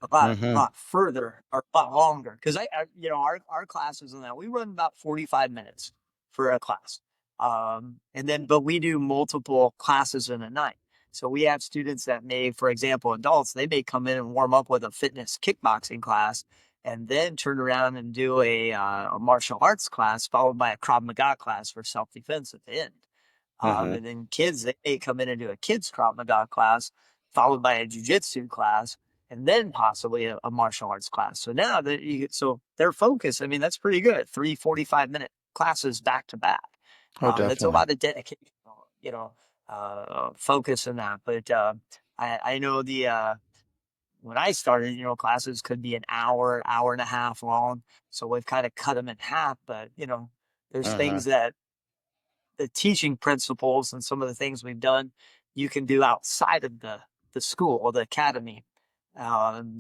Mm-hmm. lot further or a lot longer. Because our classes and that we run about 45 minutes for a class, but we do multiple classes in a night. So we have students that may, for example, adults, they may come in and warm up with a fitness kickboxing class, and then turn around and do a martial arts class, followed by a Krav Maga class for self defense at the end. Mm-hmm. And then kids, they may come in and do a kids Krav Maga class, followed by a jujitsu class, and then possibly a martial arts class. So now so their focus, I mean, that's pretty good. 3 45-minute classes back to back. Oh, That's a definitely. lot of dedication, focus in that. But I know when I started, classes could be an hour, hour and a half long. So we've kind of cut them in half. But there's Uh-huh. things that the teaching principles and some of the things we've done, you can do outside of the school or the academy.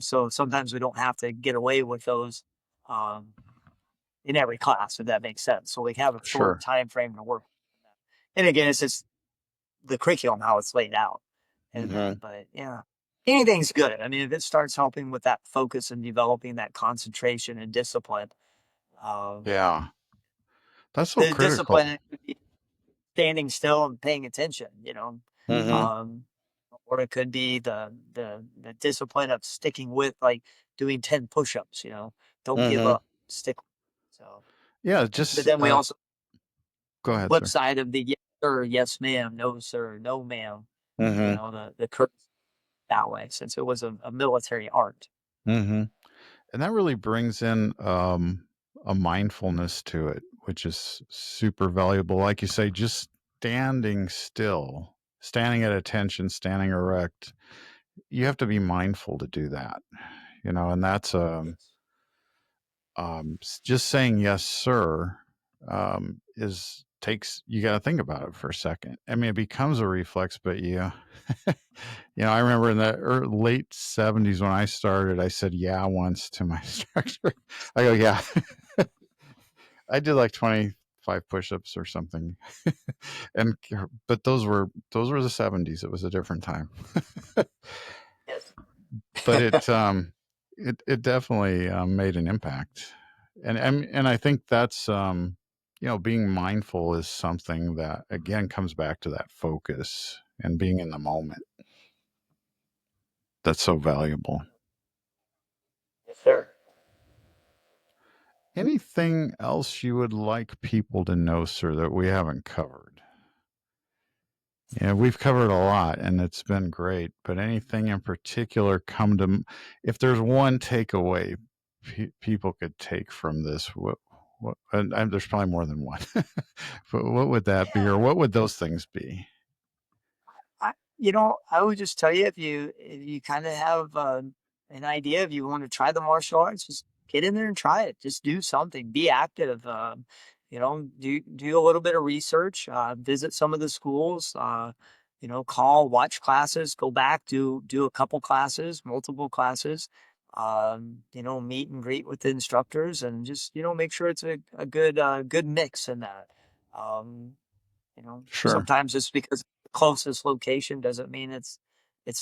So sometimes we don't have to get away with those um, in every class, if that makes sense. So we have a short Sure. time frame to work. And again, it's just the curriculum, how it's laid out and that. Mm-hmm. But yeah, anything's good. I mean, if it starts helping with that focus and developing that concentration and discipline, um, Yeah. That's so the critical. discipline standing still and paying attention, Mm-hmm. um, or it could be the discipline of sticking with like doing 10 push-ups, don't give Mm-hmm. up, stick. So, Yeah. but Just then we also go ahead, flip sir. side of the yes sir, yes ma'am, no sir, no ma'am, Mm-hmm. the curve that way since it was a military art. Mm-hmm. And that really brings in a mindfulness to it, which is super valuable. Like you say, just standing still, standing at attention, standing erect. You have to be mindful to do that, and that's Yes. just saying yes, sir, is takes you got to think about it for a second. I mean, it becomes a reflex, but I remember in the late 70s when I started, I said yeah once to my instructor. I go, yeah. I did like 25 push-ups or something. and but those were the 70s. It was a different time. Yes. But it definitely made an impact. And I think that's being mindful is something that again comes back to that focus and being in the moment. That's so valuable. Yes, sir. Anything else you would like people to know, sir, that we haven't covered? Yeah, we've covered a lot and it's been great, but anything in particular if there's one takeaway people could take from this, and there's probably more than one, but what would that be, Yeah. or what would those things be? I would just tell you if you kind of have an idea, if you want to try the martial arts, just get in there and try it. Just do something. Be active. Do a little bit of research. Visit some of the schools. Call, watch classes, go back, do a couple classes, multiple classes. Meet and greet with the instructors, and just make sure it's a good mix in that. Um, Sure. Sometimes just because the closest location doesn't mean it's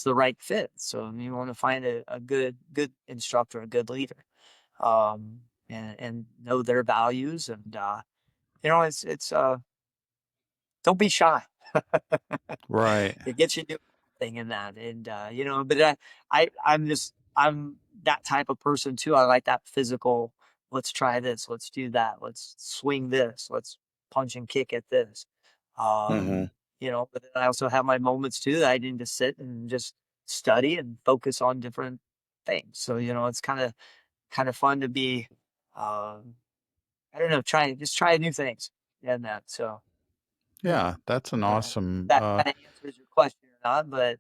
the right fit. So you want to find a good instructor, a good leader, and know their values. And it's don't be shy. Right. It gets you doing something in that, and but I'm that type of person too. I like that physical. Let's try this. Let's do that. Let's swing this. Let's punch and kick at this. Mm-hmm. But then I also have my moments too that I need to sit and just study and focus on different things. So it's kind of fun to be. Um, I don't know, try new things and that. So Yeah, that's an yeah, awesome. that kind of answers your question or not, but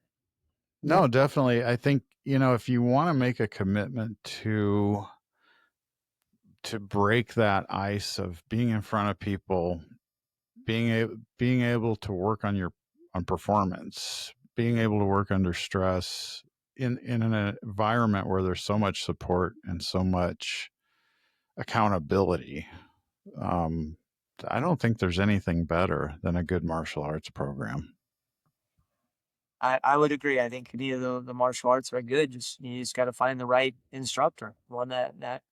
No, definitely. I think if you want to make a commitment to break that ice of being in front of people, being able to work on performance, being able to work under stress in an environment where there's so much support and so much accountability. Um, I don't think there's anything better than a good martial arts program. I would agree. I think any of the martial arts are good. You just got to find the right instructor, one that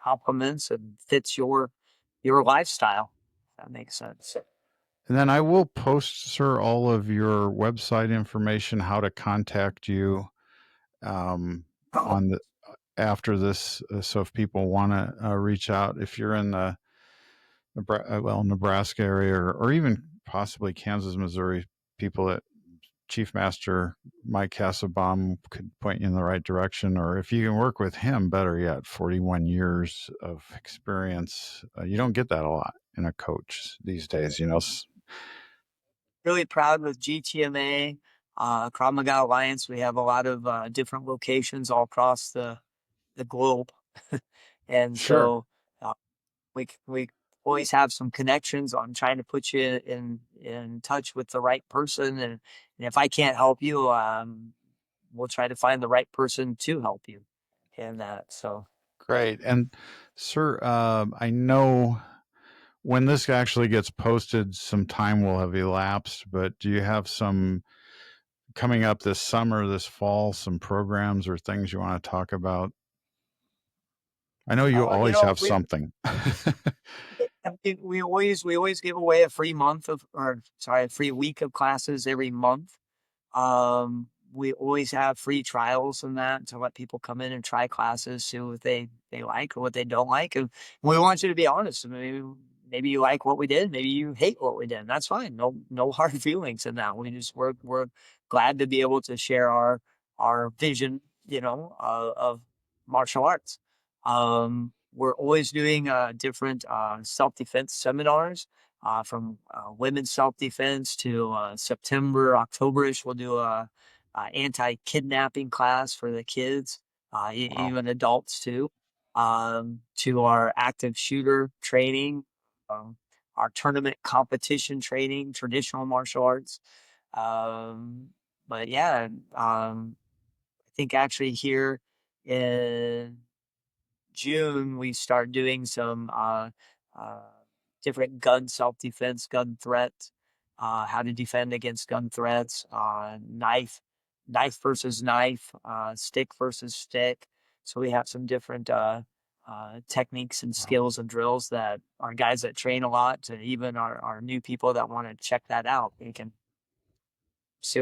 complements and fits your lifestyle. If that makes sense. And then I will post, sir, all of your website information, how to contact you um, Oh, on the after this. So if people want to reach out, if you're in the Nebraska area or even possibly Kansas, Missouri, people at Chief Master Mike Kassebaum could point you in the right direction. Or if you can work with him, better yet, 41 years of experience. You don't get that a lot in a coach these days. really proud with GTMA, Krav Maga Alliance. We have a lot of different locations all across the globe, and Sure. so we always have some connections on trying to put you in touch with the right person, and if I can't help you, we'll try to find the right person to help you in that. So Great. And, sir, I know when this actually gets posted, some time will have elapsed, but do you have some coming up this summer, this fall, some programs or things you want to talk about? I know you always have we something. we always give away a free month of or sorry, a free week of classes every month. We always have free trials and that to let people come in and try classes, see what they like or what they don't like. And we want you to be honest. Maybe you like what we did, maybe you hate what we did. That's fine. No hard feelings in that. We're glad to be able to share our vision, of martial arts. We're always doing different self-defense seminars from women's self-defense to September, Octoberish. We'll do a anti-kidnapping class for the kids, Wow. even adults too. To our active shooter training, um, our tournament competition training, traditional martial arts. Um, but yeah, I think actually here in June, we start doing some uh, different gun self defense, gun threats, how to defend against gun threats, knife versus knife, stick versus stick. So we have some different techniques and Wow. skills and drills that our guys that train a lot, to even our new people that want to check that out, we can see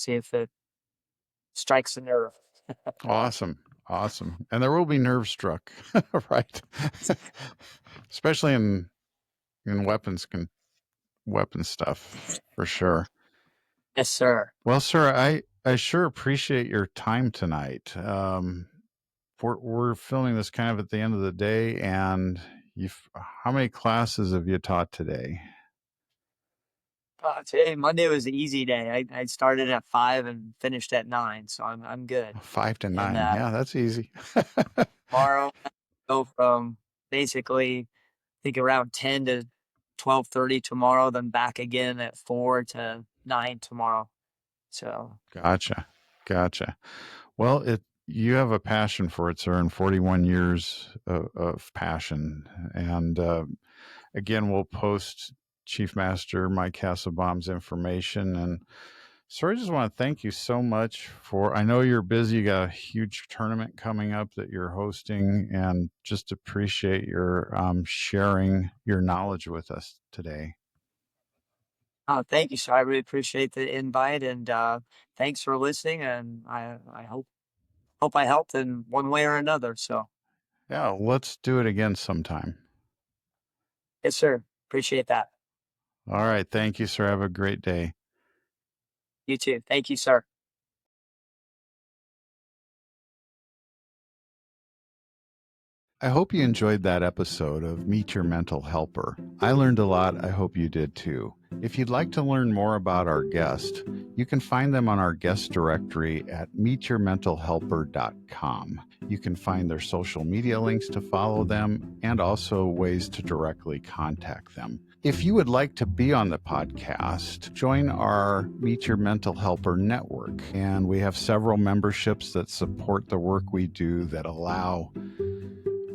if it strikes a nerve. Awesome. Awesome. And there will be nerve struck, right? Especially in weapon stuff for sure. Yes, sir. Well, sir, I sure appreciate your time tonight. We're filming this kind of at the end of the day, and you've how many classes have you taught today? Today, Monday was an easy day. I started at 5 and finished at 9, so I'm good. 5 to 9. And Yeah, that's easy. tomorrow, I go from basically, I think around 10 to 12:30 tomorrow, then back again at 4 to 9 tomorrow. So Gotcha. Gotcha. Well, you have a passion for it, sir, and 41 years of passion. And again, we'll post Chief Master Mike Kassebaum's information. And sir, I just want to thank you so much for. I know you're busy. You got a huge tournament coming up that you're hosting, and just appreciate your sharing your knowledge with us today. Thank you, sir. I really appreciate the invite, and thanks for listening. And I hope I helped in one way or another. So, Yeah, let's do it again sometime. yes, sir. Appreciate that. All right. Thank you, sir. Have a great day. You too. Thank you, sir. I hope you enjoyed that episode of Meet Your Mental Helper. I learned a lot. I hope you did too. If you'd like to learn more about our guest, you can find them on our guest directory at meetyourmentalhelper.com. You can find their social media links to follow them and also ways to directly contact them. If you would like to be on the podcast, join our Meet Your Mental Helper network. And we have several memberships that support the work we do that allow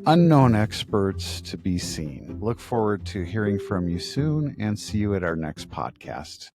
unknown experts to be seen. Look forward to hearing from you soon and see you at our next podcast.